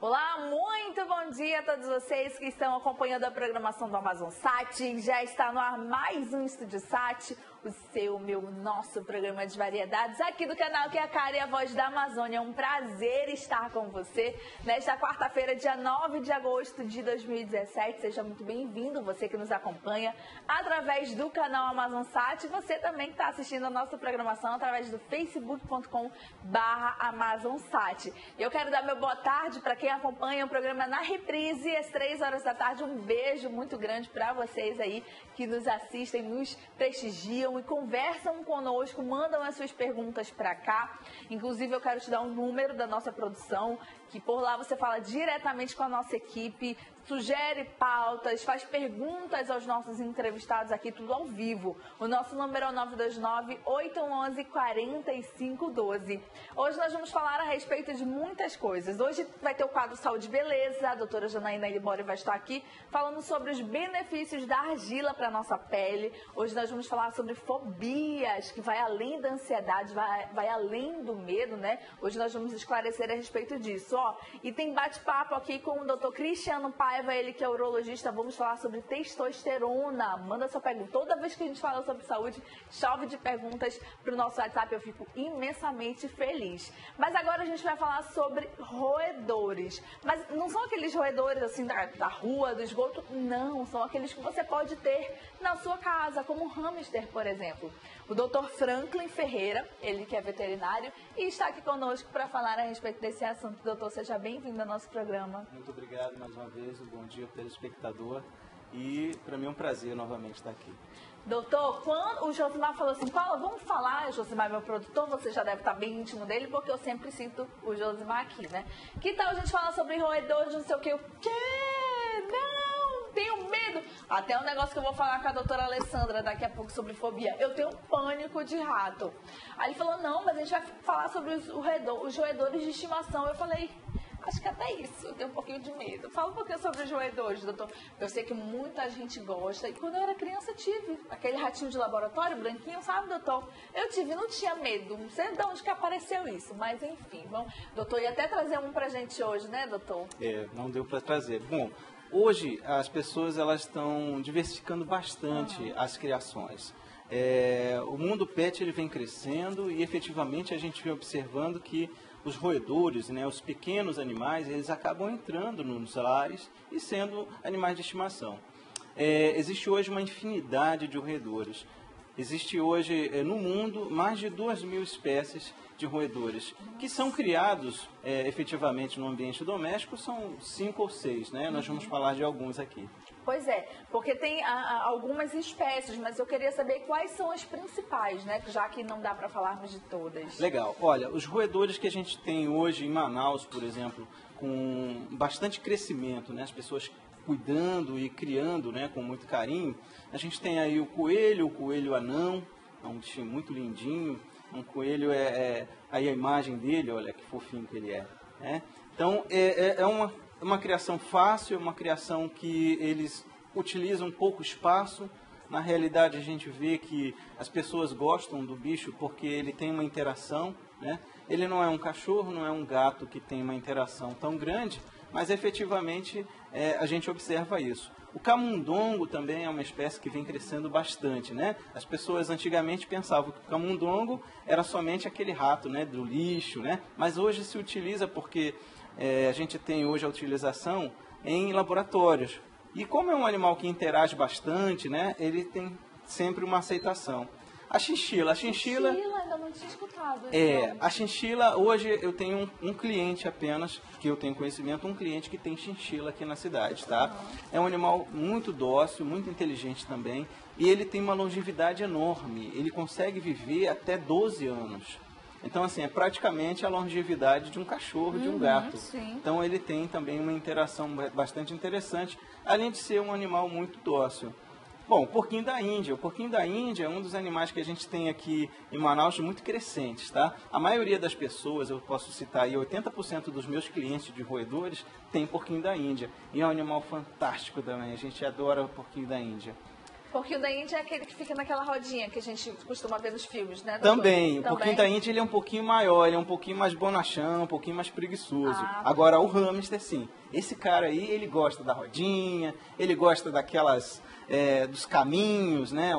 Olá, muito bom dia a todos vocês que estão acompanhando a programação do Amazon Sat. Já está no ar mais um Estúdio Sat, o seu, nosso programa de variedades aqui do canal que é a cara e a voz da Amazônia. É um prazer estar com você nesta quarta-feira, dia 9 de agosto de 2017. Seja muito bem-vindo, você que nos acompanha através do canal Amazon Sat. Você também que está assistindo a nossa programação através do facebook.com/AmazonSat. Eu quero dar meu boa tarde para quem acompanha o programa na reprise às 3 horas da tarde. Um beijo muito grande para vocês aí que nos assistem, nos prestigiam e conversam conosco, mandam as suas perguntas para cá. Inclusive, eu quero te dar um número da nossa produção, que por lá você fala diretamente com a nossa equipe, sugere pautas, faz perguntas aos nossos entrevistados aqui, tudo ao vivo. O nosso número é o 929-811-4512. Hoje nós vamos falar a respeito de muitas coisas. Hoje vai ter o quadro Saúde e Beleza. A doutora Janaína Libório vai estar aqui falando sobre os benefícios da argila para a nossa pele. Hoje nós vamos falar sobre fobias, que vai além da ansiedade, vai além do medo, né? Hoje nós vamos esclarecer a respeito disso, ó. E tem bate-papo aqui com o Dr. Cristiano Paiva, ele que é urologista. Vamos falar sobre testosterona. Manda sua pergunta. Toda vez que a gente fala sobre saúde, chove de perguntas para o nosso WhatsApp. Eu fico imensamente feliz. Mas agora a gente vai falar sobre roedores. Mas não são aqueles roedores assim da rua, do esgoto. Não, são aqueles que você pode ter na sua casa, como um hamster, por exemplo. O Dr. Franklin Ferreira, ele que é veterinário, e está aqui conosco para falar a respeito desse assunto. Doutor, seja bem-vindo ao nosso programa. Muito obrigado mais uma vez, um bom dia telespectador, e para mim é um prazer novamente estar aqui. Doutor, quando o Josimar falou assim, Paula, vamos falar, Josimar é meu produtor, você já deve estar bem íntimo dele, porque eu sempre sinto o Josimar aqui, né? Que tal a gente falar sobre roedores, não sei o quê? O quê? Não, tenho medo. Até um negócio que eu vou falar com a doutora Alessandra daqui a pouco sobre fobia. Eu tenho pânico de rato. Aí ele falou, não, mas a gente vai falar sobre os roedores de estimação. Eu falei, acho que até isso, eu tenho um pouquinho de medo. Fala um pouquinho sobre os roedores, doutor. Eu sei que muita gente gosta. E quando eu era criança, eu tive aquele ratinho de laboratório, branquinho, sabe, doutor? Eu tive, não tinha medo. Não sei de onde que apareceu isso. Mas, enfim, doutor ia até trazer um pra gente hoje, né, doutor? Não deu para trazer. Bom, hoje as pessoas elas estão diversificando bastante as criações. O mundo pet ele vem crescendo e efetivamente a gente vem observando que os roedores, né, os pequenos animais, eles acabam entrando nos lares e sendo animais de estimação. Existe hoje uma infinidade de roedores. Existe hoje no mundo mais de 2.000 espécies de roedores que são criados efetivamente no ambiente doméstico, são 5 ou 6, né? Nós vamos falar de alguns aqui. Pois é, porque tem algumas espécies, mas eu queria saber quais são as principais, né? Já que não dá para falarmos de todas. Legal. Olha, os roedores que a gente tem hoje em Manaus, por exemplo, com bastante crescimento, né? As pessoas cuidando e criando, né, com muito carinho. A gente tem aí o coelho anão, é um bichinho muito lindinho. Um coelho aí a imagem dele, olha que fofinho que ele é, né? Então, é uma criação fácil, é uma criação que eles utilizam pouco espaço. Na realidade, a gente vê que as pessoas gostam do bicho porque ele tem uma interação, né? Ele não é um cachorro, não é um gato que tem uma interação tão grande, mas efetivamente a gente observa isso. O camundongo também é uma espécie que vem crescendo bastante, né? As pessoas antigamente pensavam que o camundongo era somente aquele rato, né, do lixo, né? Mas hoje se utiliza porque a gente tem hoje a utilização em laboratórios. E como é um animal que interage bastante, né, ele tem sempre uma aceitação. A chinchila ainda não tinha escutado. A chinchila, hoje eu tenho um cliente apenas, que eu tenho conhecimento, um cliente que tem chinchila aqui na cidade, tá? É um animal muito dócil, muito inteligente também, e ele tem uma longevidade enorme, ele consegue viver até 12 anos. Então, assim, é praticamente a longevidade de um cachorro, de um gato. Sim. Então, ele tem também uma interação bastante interessante, além de ser um animal muito dócil. Bom, o porquinho da Índia. O porquinho da Índia é um dos animais que a gente tem aqui em Manaus muito crescentes, tá? A maioria das pessoas, eu posso citar aí, 80% dos meus clientes de roedores tem porquinho da Índia. E é um animal fantástico também, a gente adora o porquinho da Índia. Porquinho da Índia é aquele que fica naquela rodinha que a gente costuma ver nos filmes, né? Doutor? Também. O porquinho da Índia ele é um pouquinho maior, ele é um pouquinho mais bonachão, um pouquinho mais preguiçoso. Agora, o hamster, sim. Esse cara aí, ele gosta da rodinha, ele gosta daquelas... dos caminhos, né?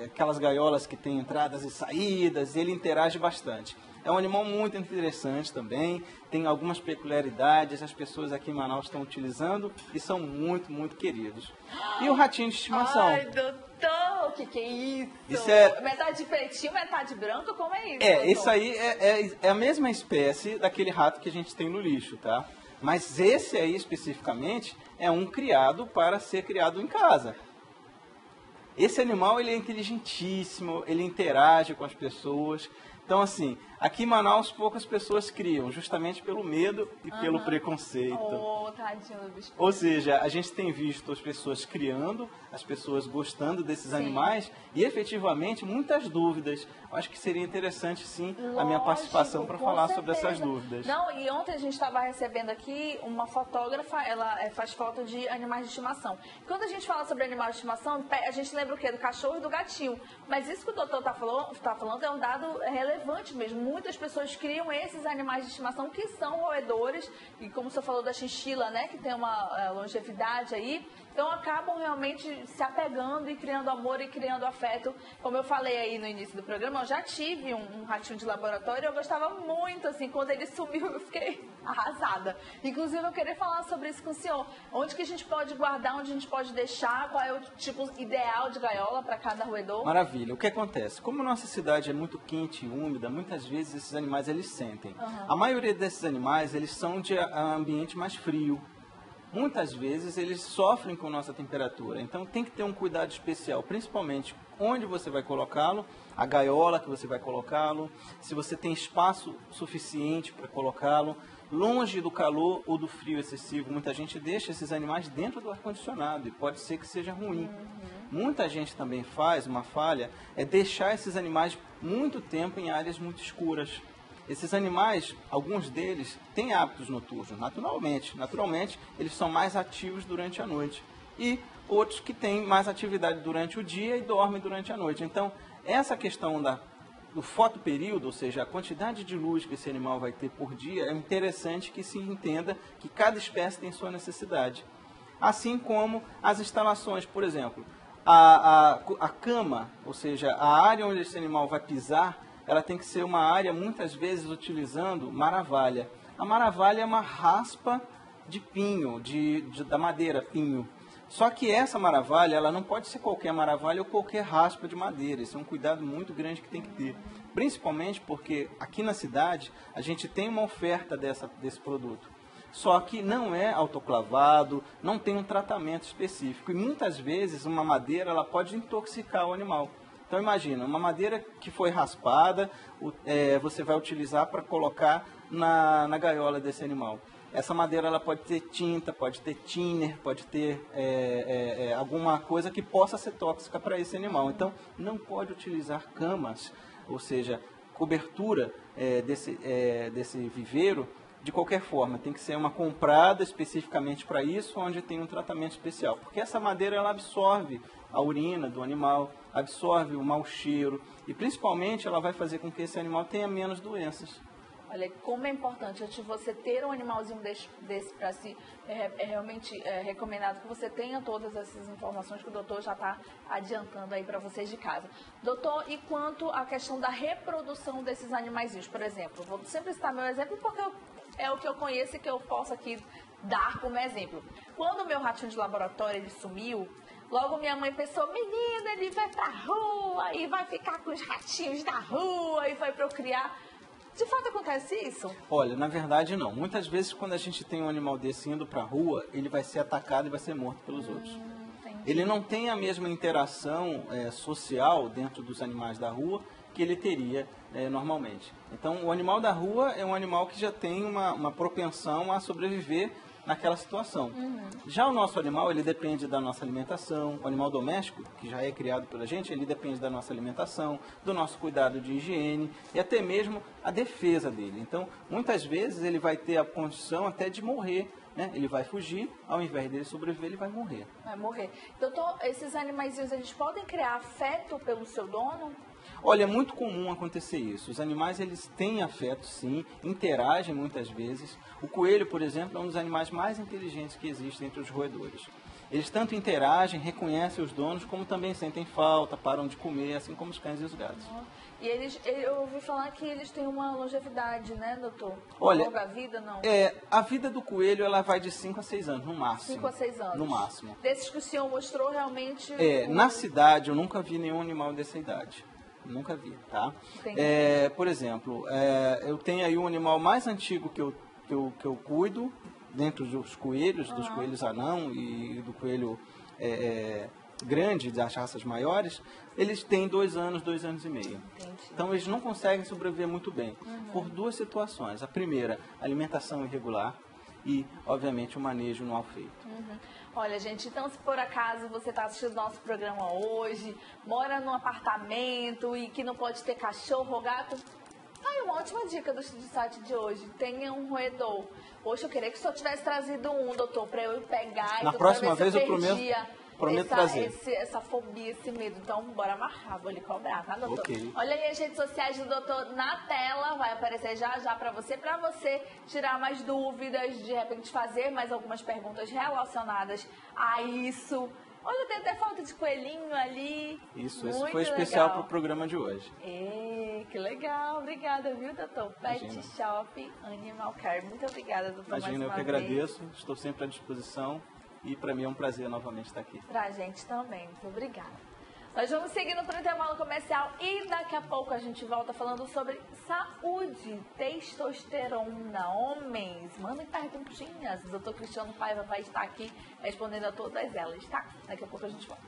Aquelas gaiolas que tem entradas e saídas, ele interage bastante. É um animal muito interessante também, tem algumas peculiaridades, as pessoas aqui em Manaus estão utilizando e são muito, muito queridos. E o ratinho de estimação? Ai, doutor, o que é isso? Isso é... Metade pretinho, metade branco, como é isso? doutor? Isso aí é a mesma espécie daquele rato que a gente tem no lixo, tá? Mas esse aí especificamente é um criado para ser criado em casa. Esse animal ele é inteligentíssimo, ele interage com as pessoas. Então, assim, aqui em Manaus poucas pessoas criam, justamente pelo medo e pelo preconceito. Oh, tadinho do bicho. Ou seja, a gente tem visto as pessoas criando, as pessoas gostando desses animais e, efetivamente, muitas dúvidas. Eu acho que seria interessante, sim, a minha participação para falar sobre essas dúvidas. Não, e ontem a gente estava recebendo aqui uma fotógrafa, ela faz foto de animais de estimação. Quando a gente fala sobre animais de estimação, a gente lembra o quê? Do cachorro e do gatinho. Mas isso que o doutor está falando é um dado relevante mesmo. Muitas pessoas criam esses animais de estimação que são roedores, e como você falou da chinchila, né, que tem uma longevidade aí, então acabam realmente se apegando e criando amor e criando afeto. Como eu falei aí no início do programa, eu já tive um ratinho de laboratório e eu gostava muito, assim, quando ele sumiu eu fiquei arrasada. Inclusive eu queria falar sobre isso com o senhor. Onde que a gente pode guardar, onde a gente pode deixar, qual é o tipo ideal de gaiola para cada roedor? Maravilha. O que acontece? Como nossa cidade é muito quente e úmida, muitas vezes esses animais eles sentem. A maioria desses animais eles são de ambiente mais frio. Muitas vezes eles sofrem com nossa temperatura, então tem que ter um cuidado especial, principalmente onde você vai colocá-lo, a gaiola que você vai colocá-lo, se você tem espaço suficiente para colocá-lo, longe do calor ou do frio excessivo. Muita gente deixa esses animais dentro do ar-condicionado e pode ser que seja ruim. Muita gente também faz uma falha, é deixar esses animais muito tempo em áreas muito escuras. Esses animais, alguns deles, têm hábitos noturnos, naturalmente, eles são mais ativos durante a noite. E outros que têm mais atividade durante o dia e dormem durante a noite. Então, essa questão do fotoperíodo, ou seja, a quantidade de luz que esse animal vai ter por dia, é interessante que se entenda que cada espécie tem sua necessidade. Assim como as instalações, por exemplo, a cama, ou seja, a área onde esse animal vai pisar, ela tem que ser uma área, muitas vezes, utilizando maravalha. A maravalha é uma raspa de pinho, da madeira, pinho. Só que essa maravalha, ela não pode ser qualquer maravalha ou qualquer raspa de madeira. Isso é um cuidado muito grande que tem que ter. Principalmente porque aqui na cidade, a gente tem uma oferta desse produto. Só que não é autoclavado, não tem um tratamento específico. E muitas vezes, uma madeira, ela pode intoxicar o animal. Então imagina, uma madeira que foi raspada, você vai utilizar para colocar na gaiola desse animal. Essa madeira ela pode ter tinta, pode ter thinner, pode ter alguma coisa que possa ser tóxica para esse animal. Então não pode utilizar camas, ou seja, cobertura desse viveiro de qualquer forma. Tem que ser uma comprada especificamente para isso, onde tem um tratamento especial. Porque essa madeira ela absorve a urina do animal, absorve o mau cheiro e principalmente ela vai fazer com que esse animal tenha menos doenças. Olha, como é importante antes de você ter um animalzinho desse para si, realmente recomendado que você tenha todas essas informações que o doutor já está adiantando aí para vocês de casa. Doutor, e quanto à questão da reprodução desses animaizinhos, por exemplo, vou sempre citar meu exemplo porque é o que eu conheço e que eu posso aqui dar como exemplo. Quando o meu ratinho de laboratório ele sumiu, logo minha mãe pensou, menina, ele vai pra rua e vai ficar com os ratinhos da rua e vai procriar. De fato acontece isso? Olha, na verdade não. Muitas vezes quando a gente tem um animal desse indo para a rua, ele vai ser atacado e vai ser morto pelos outros. Entendi. Ele não tem a mesma interação social dentro dos animais da rua que ele teria normalmente. Então, o animal da rua é um animal que já tem uma propensão a sobreviver naquela situação. Já o nosso animal, ele depende da nossa alimentação. O animal doméstico, que já é criado pela gente, ele depende da nossa alimentação, do nosso cuidado de higiene e até mesmo a defesa dele. Então, muitas vezes ele vai ter a condição até de morrer, né? Ele vai fugir, ao invés dele sobreviver, ele vai morrer. Vai morrer. Doutor, esses animaizinhos, eles podem criar afeto pelo seu dono? Olha, é muito comum acontecer isso. Os animais, eles têm afeto, sim, interagem muitas vezes. O coelho, por exemplo, é um dos animais mais inteligentes que existem entre os roedores. Eles tanto interagem, reconhecem os donos, como também sentem falta, param de comer, assim como os cães e os gatos. E eu ouvi falar que eles têm uma longevidade, né, doutor? Olha, longa vida, não? A vida do coelho, ela vai de 5 a 6 anos, no máximo. 5 a 6 anos? No máximo. Desses que o senhor mostrou, realmente... Na cidade, eu nunca vi nenhum animal dessa idade. Nunca vi, tá? Por exemplo, eu tenho aí um animal mais antigo que eu cuido, dentro dos coelhos anão e do coelho grande, das raças maiores, eles têm 2 anos, 2 anos e meio. Entendi. Então, eles não conseguem sobreviver muito bem, por 2 situações. A primeira, alimentação irregular e, obviamente, o manejo mal feito. Olha, gente, então se por acaso você está assistindo nosso programa hoje, mora num apartamento e que não pode ter cachorro ou gato, aí uma ótima dica do site de hoje, tenha um roedor. Poxa, eu queria que o senhor tivesse trazido um, doutor, para eu pegar. Na próxima vez eu prometo trazer. Essa fobia, esse medo. Então, bora amarrar, vou lhe cobrar, tá, doutor? Okay. Olha aí as redes sociais do doutor na tela, vai aparecer já para você tirar mais dúvidas, de repente fazer mais algumas perguntas relacionadas a isso. Olha, tem até falta de coelhinho ali. Isso, esse foi especial para o programa de hoje. Que legal. Obrigada, viu, doutor? Pet Shop Animal Care. Muito obrigada, doutor. Imagina, eu que agradeço. Estou sempre à disposição. E para mim é um prazer novamente estar aqui. Pra gente também. Muito obrigada. Nós vamos seguindo para o intervalo comercial e daqui a pouco a gente volta falando sobre saúde, testosterona, homens. Mandem perguntinhas. O doutor Cristiano Paiva vai estar aqui respondendo a todas elas, tá? Daqui a pouco a gente volta.